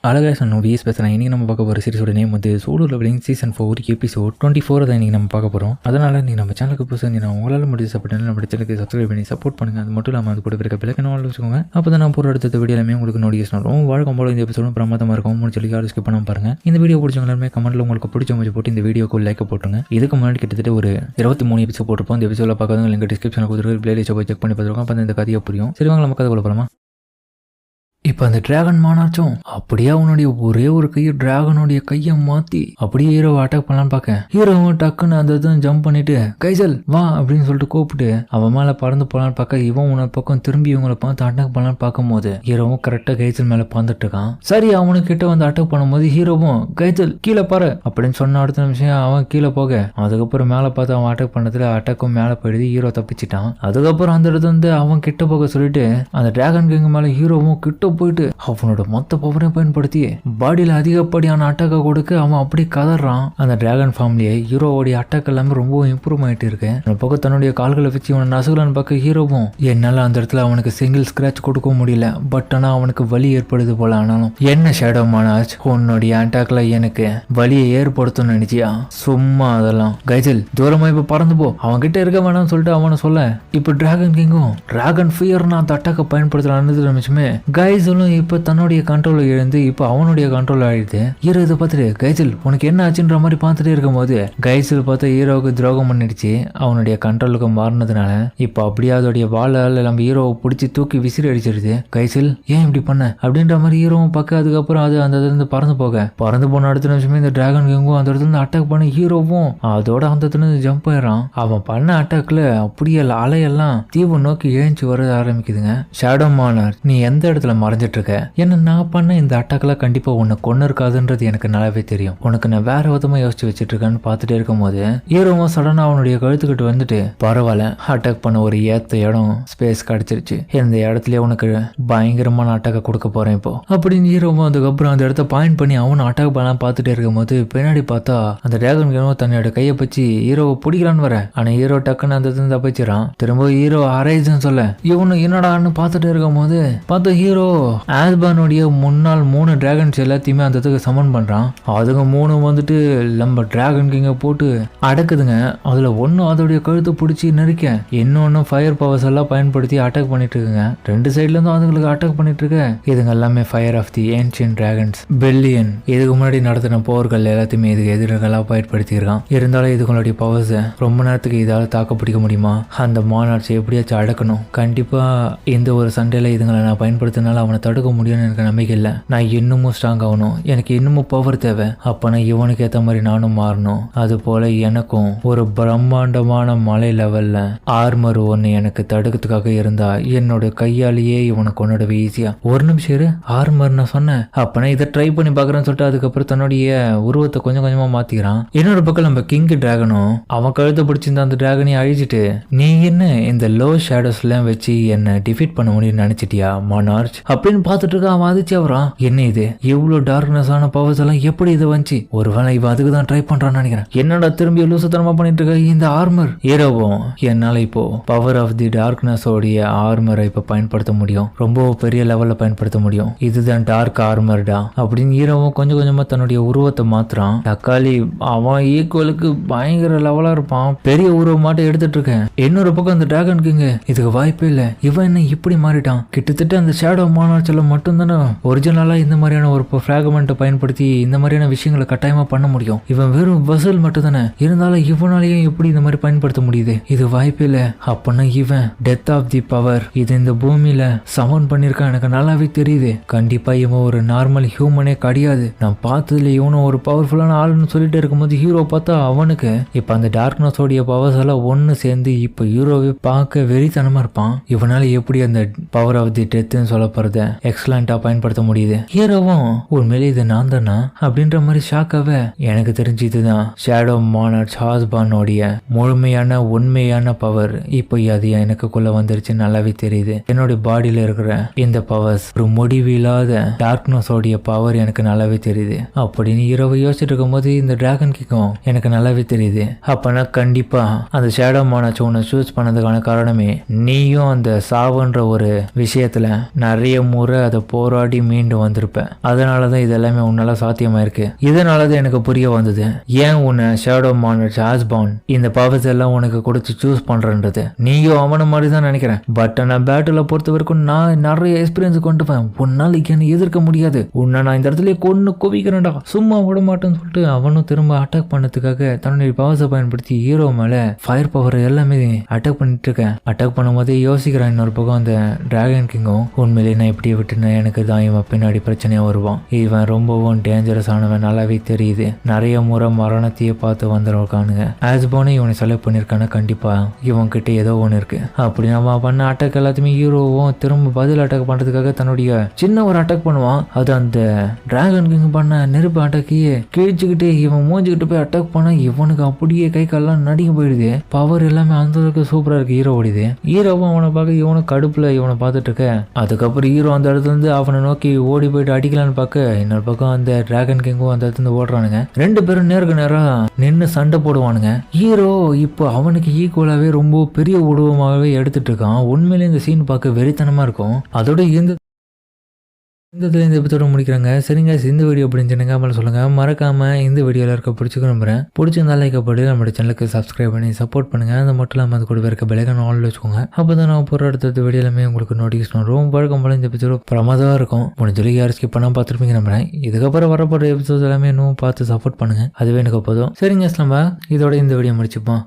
அழகாக சொன்ன விஎஸ் பேசுகிறேன். இன்றைக்கி நம்ம பார்க்க போகிற சீரிஸோட நேம் வந்து சோலோ லெவலிங் சீசன் 4 எபிசோட் 24 தான் இன்றைக்கி நம்ம பார்க்க போகிறோம். அதனால் நீங்கள் நம்ம சேனலுக்கு புதுசாக நான் உங்களால் முடிஞ்ச சப்போர்ட் நம்ம சேனலுக்கு சப்ஸ்கிரைப் பண்ணி சப்போர்ட் பண்ணுங்கள். அது மட்டும் இல்லாமல் அது கூட இருக்க பிள்ளைக்கணும் வச்சுக்கோங்க. அப்போ தான் நான் போகிற அடுத்த வீடியோ எல்லாமே உங்களுக்கு நோட்டிஃபிகேஷன் வரும். வழக்கம் போல இந்த எபிசோடும் பிரமாதமாக இருக்கும். முடிச்சு யாரும் ஸ்கிப் பண்ணாமல் பாருங்கள். இந்த வீடியோ பிடிச்சவங்க எல்லாமே கமெண்ட்டில் உங்களுக்கு பிடிச்ச மாதிரி போட்டு இந்த வீடியோக்கு லைக் போட்டுருங்க. இதுக்கு முன்னாடி கிட்டத்தட்ட ஒரு 23 எபிசோட் போட்டிருப்போம். இந்த எபிசோட பார்க்காதவங்க லிங்க் டிஸ்கிரிப்ஷனில் கொடுத்துருக்கு. பிளேலிஸ்ட்டை போய் செக் பண்ணி பார்த்துருக்கோம். அப்போ இந்த கதையை புரியும். சரி வாங்க நம்ம கதை கொள்ள போகலாமா? இப்போ அந்த டிராகன் மானாச்சும் அப்படியே அவனுடைய ஒரே ஒரு கையை டிராகனுடைய கையை மாற்றி அப்படியே ஹீரோவை அட்டாக் பண்ணலான்னு பார்க்க ஹீரோவும் டக்குன்னு அந்த இதுவும் ஜம்ப் பண்ணிட்டு கைசல் வா அப்படின்னு சொல்லிட்டு கூப்பிட்டு அவன் மேலே பறந்து போகலான்னு பார்க்க இவன் உன பக்கம் திரும்பி இவங்களை பார்த்து அட்டாக் பண்ணலான்னு பார்க்கும் போது ஹீரோவும் கரெக்டாக கைசல் மேலே பறந்துட்டு இருக்கான். சரி அவனுக்கு கிட்ட வந்து அட்டாக் பண்ணும்போது ஹீரோவும் கைசல் கீழே பாரு அப்படின்னு சொன்ன அடுத்த நிமிஷம் அவன் கீழே போக அதுக்கப்புறம் மேலே பார்த்து அவன் அட்டாக் பண்ணதுல அட்டாக்கும் மேலே போயிடுது. ஹீரோ தப்பிச்சிட்டான். அதுக்கப்புறம் அந்த இடத்துல வந்து அவன் கிட்ட போக சொல்லிட்டு அந்த டிராகன் கிங் மேலே ஹீரோவும் கிட்ட போயிட்டு அவனோட மொத்த பவரையும் பயன்படுத்தி பாடியில அதிகப்படியான அட்டாக்கை கொடுக்க அவன் அப்படி கதறான். அந்த டிராகன் ஃபேமிலியை ஹீரோவோடைய அட்டாக் எல்லாமே ரொம்ப இம்ப்ரூவ் ஆயிட்டு இருக்கு. அந்த பக்கம் தன்னுடைய கால்களை வச்சு இவனை நசுகலான்னு பார்க்க ஹீரோவும் என்னால அந்த இடத்துல அவனுக்கு சிங்கிள் ஸ்கிராச் கொடுக்க முடியல. பட் ஆனா அவனுக்கு வலி ஏற்படுது போல. ஆனாலும் என்ன ஷேடோ மானாச் உன்னுடைய அட்டாக்ல எனக்கு வலியை ஏற்படுத்தும் நினைச்சியா? சும்மா அதெல்லாம் கைஜல் தூரமா இப்ப பறந்து போ அவன் கிட்ட இருக்க வேணாம்னு சொல்லிட்டு அவனை சொல்ல இப்ப டிராகன் கிங்கும் டிராகன் ஃபியர்னு அந்த அட்டாக்கை பயன்படுத்தலான்னு நிமிஷமே கைசலும் இப்ப தன்னுடைய கண்ட்ரோல் இழந்து இப்ப அவனுடைய கண்ட்ரோல் ஆயிடுது. ஹீரோ இதை பார்த்துட்டு கைசல் உனக்கு என்ன ஆச்சுன்ற மாதிரி பார்த்துட்டே இருக்கும் போது கைசல் பார்த்து ஹீரோவுக்கு துரோகம் பண்ணிடுச்சு. அவனுடைய கண்ட்ரோலுக்கு மாறினதுனால இப்ப அப்படியே அதோடைய வாழால் நம்ம ஹீரோவை பிடிச்சி தூக்கி விசிறி அடிச்சிருது. கைசல் ஏன் இப்படி பண்ண அப்படின்ற மாதிரி ஹீரோவும் பார்க்க அதுக்கப்புறம் அது அந்த இடத்துல இருந்து பறந்து போன அடுத்த நிமிஷமே இந்த டிராகன் கிங்கும் அந்த இடத்துல இருந்து அட்டாக் பண்ணி ஹீரோவும் அதோட அந்த இடத்துல இருந்து ஜம்ப் ஆயிடுறான். அவன் பண்ண அட்டாக்ல அப்படியே அலையெல்லாம் தீவு நோக்கி எழுந்து வர ஆரம்பிக்குதுங்க. ஷேடோ மானர் நீ எந்த இடத்துல மறைஞ்சிட்டு இருக்க? என்ன நான் பண்ண இந்த அட்டாக்லாம் கண்டிப்பா உன்னை கொண்டு இருக்காதுன்றது எனக்கு நல்லாவே தெரியும். உனக்கு நான் வேற விதமா யோசிச்சு வச்சுட்டு இருக்கேன்னு பார்த்துட்டே இருக்கும் போது ஹீரோவும் சடனா அவனுடைய கழுத்துக்கிட்டு வந்துட்டு பரவாயில்ல அட்டாக் பண்ண ஒரு ஏத்த இடம் ஸ்பேஸ் கிடைச்சிருச்சு. இந்த இடத்துல உனக்கு பயங்கரமான அட்டாக்கை கொடுக்க போறேன் இப்போ அப்படின்னு ஹீரோவும் அதுக்கப்புறம் அந்த இடத்த பாயிண்ட் பண்ணி அவனை அட்டாக் பண்ணலாம் பார்த்துட்டே இருக்கும் போது பின்னாடி பார்த்தா அந்த டிராகன் கிங்கும் தன்னோட கையை வச்சு ஹீரோவை பிடிக்கலான்னு வர ஆனா ஹீரோ டக்குன்னு அந்த தப்பிச்சிடான். திரும்ப ஹீரோ அரைஸ்ன்னு சொல்ல இவனு என்னடான்னு பார்த்துட்டே இருக்கும் போது பார்த்த ஹீரோ ஆஸ்பானுடைய முன்னாள் 3 டிராகன்ஸ் எல்லாத்தையுமே அந்த இடத்துக்கு சமன் பண்றான். அதுங்க 3 வந்துட்டு நம்ம டிராகன் கிங்கை போட்டு அடக்குதுங்க. அதுல ஒன்னு அதோடைய கழுத்தை பிடிச்சி நெருக்க இன்னொன்னு ஃபயர் பவர்ஸ் எல்லாம் பயன்படுத்தி அட்டாக் பண்ணிட்டு இருக்குங்க. 2 சைட்ல இருந்தும் அதுங்களுக்கு அட்டாக் பண்ணிட்டு இருக்க. இதுங்க எல்லாமே fire of the ancient dragons billion. இதுக்கு முன்னாடி நடத்தின போர்கள் எல்லாத்தையுமே இதுக்கு எதிராக பயன்படுத்தியிருக்கான். இருந்தாலும் இதுங்களுடைய பவர்ஸ் ரொம்ப நேரத்துக்கு இதால தாக்க பிடிக்க முடியுமா? அந்த மாநாட்ஸ் எப்படியாச்சும் அடக்கணும். கண்டிப்பா இந்த ஒரு சண்டையில இதுங்களை நான் பயன்படுத்தினால அவனை தடுக்க முடியும்னு எனக்கு நம்பிக்கை இல்லை. நான் இன்னமும் ஸ்ட்ராங் ஆகணும். எனக்கு இன்னமும் பவர் தேவை. அப்ப நான் இவனுக்கு ஏற்ற மாதிரி நானும் மாறணும். அது போல எனக்கும் ஒரு பிரம்மாண்டமான மலை லெவல்ல ஆர்மர் ஒன்று எனக்கு தடுக்கிறதுக்காக இருந்தா என்னோட கையாலேயே இவனை கொண்டுடவே ஈஸியா. ஒரு நிமிஷம் இரு ஆர்மர் நான் சொன்னேன். அப்ப நான் இதை ட்ரை பண்ணி பாக்குறேன்னு சொல்லிட்டு அதுக்கப்புறம் தன்னுடைய உருவத்தை கொஞ்சம் கொஞ்சமா மாத்திக்கிறான். இன்னொரு பக்கம் நம்ம கிங் டிராகனும் அவன் கழுத்தை பிடிச்சிருந்த அந்த டிராகனையும் அழிச்சிட்டு நீ என்ன இந்த லோ ஷேடோஸ் எல்லாம் வச்சு என்ன டிஃபீட் பண்ண முடியும்னு நினைச்சிட்டியா மானார்ச் அப்படின்னு பார்த்துட்டு இருக்க. அவன் அதிர்ச்சி ஆகுறான். என்ன இது இவ்வளவு டார்க்னஸ் ஆன பவர்ஸ் எல்லாம் எப்படி இது வந்துச்சு? ஒருவேளை இவன் அதுக்கு தான் ட்ரை பண்றான்னு நினைக்கிறேன். என்னடா திரும்பி லூசத்தனமா பண்ணிட்டு இருக்க இந்த ஆர்மர்? ஹீரோவும் என்னால இப்போ பவர் ஆஃப் தி டார்க்னஸ் உடைய ஆர்மரை இப்ப பயன்படுத்த முடியும். ரொம்ப பெரிய லெவல்ல பயன்படுத்த முடியும். இதுதான் டார்க் ஆர்மர்டா அப்படின்னு ஹீரோவும் கொஞ்சம் கொஞ்சமா தன்னுடைய உருவத்தை மாத்துறான். தக்காளி அவன் ஈக்குவலுக்கு பயங்கர லெவலா இருப்பான். பெரிய உருவம் மாட்ட எடுத்துட்டு இருக்கேன். இன்னொரு பக்கம் அந்த டிராகன் கிங் இதுக்கு வாய்ப்பே இல்லை. இவன் என்ன இப்படி மாறிட்டான்? கிட்டத்தட்ட அந்த ஷேடோ மானார்ச்ல மட்டும் தானே ஒரிஜினலா இந்த மாதிரியான ஒரு ஃபிராக்மெண்ட்டை பயன்படுத்தி இந்த மாதிரியான விஷயங்களை கட்டாயமா பண்ண முடியும். இவன் வெறும் வசல் மட்டும் தானே. இருந்தாலும் இவனாலேயே எப்படி இந்த மாதிரி பயன்படுத்த முடியுது? இது வாய்ப்பே இல்ல. அப்பனா இவன் டெத் ஆஃப் தி பவர் இது இந்த பூமியில சமன் பண்ணிருக்கான். எனக்கு நல்லாவே தெரியுது. கண்டிப்பா இவன் ஒரு நார்மல் ஹியூமனே கிடையாது. நான் பார்த்ததுல இவனும் ஒரு பவர்ஃபுல்லான ஆளுன்னு சொல்லிட்டு இருக்கும்போது ஹீரோ பார்த்தா அவனுக்கு இப்ப அந்த டார்க்னஸ் உடைய பவர்ஸ் எல்லாம் ஒன்னு சேர்ந்து இப்ப ஹீரோவை பார்க்க வெறித்தனமா இருப்பான். இவனால எப்படி அந்த பவர் ஆஃப் தி டெத்ன்னு சொல்ல போறத எக்ஸலண்டா பயன்படுத்த முடியுது. ஹீரோவும் உண்மையிலே இது நான் தானா அப்படின்ற மாதிரி ஷாக்காவே எனக்கு தெரிஞ்சு இதுதான் ஷேடோ மானார்ச் ஹாஸ்பானோடைய முழுமையான உண்மையான பவர். இப்போ அது எனக்குள்ள வந்துருச்சு நல்லாவே தெரியுது. என்னோட பாடியில இருக்கிற இந்த பவர்ஸ் ஒரு முடிவில்லாத டார்க்னஸ் உடைய பவர் எனக்கு நல்லாவே தெரியுது அப்படின்னு ஹீரோவை யோசிச்சுட்டு இருக்கும் போது இந்த டிராகன் கிக்கும் எனக்கு நல்லாவே தெரியுது. அப்பனா கண்டிப்பா அந்த ஷேடோ மானார்ச் உன்னை சூஸ் பண்ணதுக்கான காரணமே நீயும் அந்த சாவுன்ற ஒரு விஷயத்துல நிறைய முறை அதை போராடி மீண்டு வந்திருப்பேன். அதனாலதான் இது எல்லாமே உன்னால சாத்தியமாயிருக்கு. இதனாலதான் எனக்கு புரிய வந்தது ஏன் உன்னை ஷேடோ மான்ஸ்டர் ஆஸ்பான் இந்த பவர்ஸ் எல்லாம் உனக்கு கொடுத்து சூஸ் பண்றன்றது. நீயும் அவன மாதிரி தான் நினைக்கிறேன். பட் நான் பேட்டில் பொறுத்த வரைக்கும் நான் நிறைய எக்ஸ்பீரியன்ஸ் கொண்டுப்பேன். உன்னால என்ன எதிர்க்க முடியாது. உன்னை நான் இந்த இடத்துல கொன்னு குவிக்கிறேன்டா, சும்மா விட மாட்டேன்னு சொல்லிட்டு அவனும் திரும்ப அட்டாக் பண்ணதுக்காக தன்னுடைய பவர்ஸை பயன்படுத்தி ஹீரோ மேல ஃபயர் பவர் எல்லாமே அட்டாக் பண்ணிட்டு இருக்கேன். அட்டாக் பண்ணும்போது யோசிக்கிறான். இன்னொரு பக்கம் அந்த டிராகன் கிங்கும் உண்மையிலே நான் இப்படியே விட்டுனா எனக்கு தான் இவன் பின்னாடி பிரச்சனையா வருவான். இவன் ரொம்பவும் டேஞ்சரஸ் ஆனவன் நல்லாவே தெரியுது. நிறைய முறை மரணத்தையே பார்த்து வந்துருக்கானுங்க. ஆஸ்பானே இவனை செலக்ட் பண்ணிருக்கான கண்டிப்பா இவன் கிட்ட ஏதோ ஒண்ணு இருக்கு. அப்படி நம்ம பண்ண அட்டாக் எல்லாத்தையுமே ஹீரோவும் திரும்ப பதில் அட்டாக் பண்றதுக்காக தன்னுடைய சின்ன ஒரு அட்டாக் பண்ணுவான். அது அந்த டிராகன் கிங் பண்ண நெருப்பு அட்டாக்கையே கிழிச்சுக்கிட்டு இவன் மூஞ்சிக்கிட்டு போய் அட்டாக் பண்ண இவனுக்கு அப்படியே கை கால்லாம் நடிக்க போயிடுது. பவர் எல்லாமே அந்த அளவுக்கு சூப்பரா இருக்கு ஹீரோ ஓடிது. ஹீரோவும் அவனை பார்க்க இவனும் கடுப்புல இவனை பார்த்துட்டு இருக்க. அதுக்கப்புறம் ஹீரோ அந்த இடத்துல இருந்து அவனை நோக்கி ஓடி போயிட்டு அடிக்கலான்னு பார்க்க இன்னொரு பக்கம் அந்த டிராகன் கிங்கும் அந்த இடத்துல இருந்து ஓடுறானுங்க. ரெண்டு பேரும் நேருக்கு நேரா நின்று சண்டை போடுவானுங்க. ஹீரோ இப்போ அவனுக்கு ஈக்குவலாவே ரொம்ப பெரிய உருவமாகவே எடுத்துட்டு இருக்கான். உண்மையிலே இந்த சீன் பார்க்க வெறித்தனமா இருக்கும். அதோட இந்த எபிசோட முடிக்கிறாங்க. சரிங்க, இந்த வீடியோ அப்படின்னு சொல்லுங்க. மறக்காம இந்த வீடியோல இருக்க பிடிச்சிக்க நம்புறேன். பிடிச்சிருந்தா லைக் பண்ணி நம்ம சேனலுக்கு சப்ஸ்கிரைப் பண்ணி சப்போர்ட் பண்ணுங்க. அது மட்டும் இல்லாமல் அது கூட இருக்க பெல்லைக்கான ஆல் வச்சுக்கோங்க. அப்பதான் நான் போற அடுத்த வீடியோ எல்லாமே உங்களுக்கு நோட்டிஃபிகேஷன் வரும். வழக்கம் போல இந்த எபிசோட பிரமாதமா இருக்கும். முடிஞ்ச யாரும் ஸ்கிப் பண்ணாம பார்த்துருப்பீங்க நம்புறேன். இதுக்கப்புறம் வரப்போற எபிசோட் எல்லாமே இன்னும் பார்த்து சப்போர்ட் பண்ணுங்க. அதுவே எனக்கு போதும். சரிங்க, நம்ம இதோட இந்த வீடியோ முடிச்சுப்போம்.